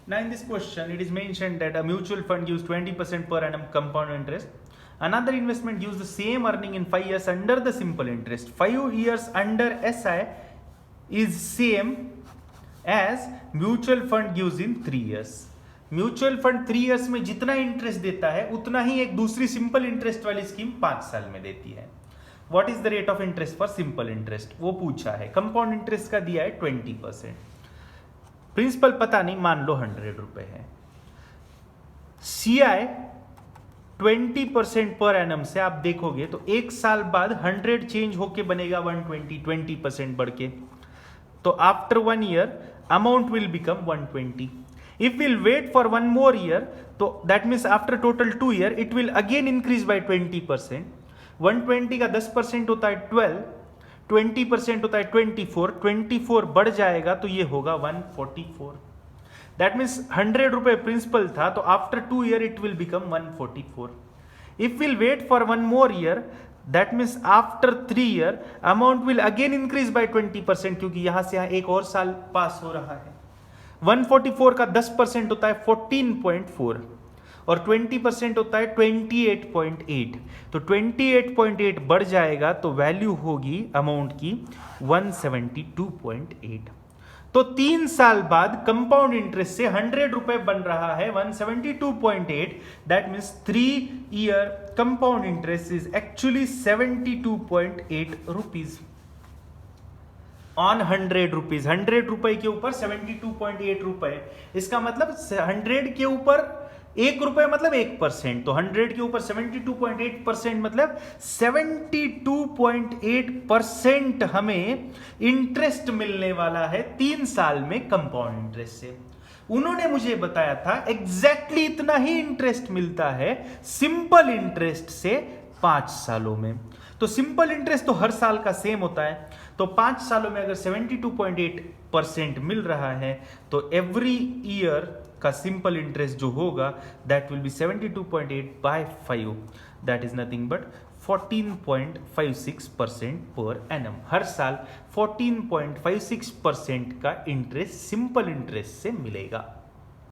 Now in this question, it is mentioned that a mutual fund gives 20% per annum compound interest. Another investment gives the same earning in 5 years under the simple interest. 5 years under SI is same as mutual fund gives in 3 years. Mutual fund 3 years में जितना interest देता है उतना ही एक दूसरी simple interest वाली scheme 5 साल में देती है. What is the rate of interest for simple interest वो पूछा है. कंपाउंड इंटरेस्ट का दिया है 20%. प्रिंसिपल पता नहीं, मान लो 100 रुपए है. CI 20% पर एनम से आप देखोगे तो एक साल बाद 100 चेंज होके बनेगा 120, 20% बढ़ के. तो after 1 year amount will become 120. If we'll wait for 1 more year, so that means after total 2 year, it will again increase by 20%. 120 का 10% होता है 12, 20% होता है 24, 24 बढ़ जाएगा तो ये होगा 144. That means 100 रुपए प्रिंसिपल था तो after 2 year it will become 144. If we'll wait for 1 more year, that means after 3 year amount will again increase by 20% क्योंकि यहां से यहां एक और साल पास हो रहा है. 144 का 10% होता है 14.4 और 20% होता है 28.8. तो 28.8 बढ़ जाएगा तो वैल्यू होगी अमाउंट की 172.8. तो 3 साल बाद कंपाउंड इंटरेस्ट से 100 रुपए बन रहा है 172.8. That means 3 year compound interest is actually 72.8 rupees on 100 rupees. 100 रुपए के ऊपर 72.8 रुपए. इसका मतलब 100 के ऊपर 1 रुपए मतलब 1%. तो 100 के ऊपर 72.8% मतलब 72.8% हमें इंटरेस्ट मिलने वाला है 3 साल में कंपाउंड इंटरेस्ट से. उन्होंने मुझे बताया था एग्जैक्टली इतना ही इंटरेस्ट मिलता है सिंपल इंटरेस्ट से 5 सालों में. तो सिंपल इंटरेस्ट तो हर साल का सेम होता है. तो 5 सालों में अगर 72.8% मिल रहा है तो एवरी ईयर का सिंपल इंटरेस्ट जो होगा that will be 72.8 by 5. That is nothing but 14.56% per annum. हर साल 14.56% का इंटरेस्ट सिंपल इंटरेस्ट से मिलेगा.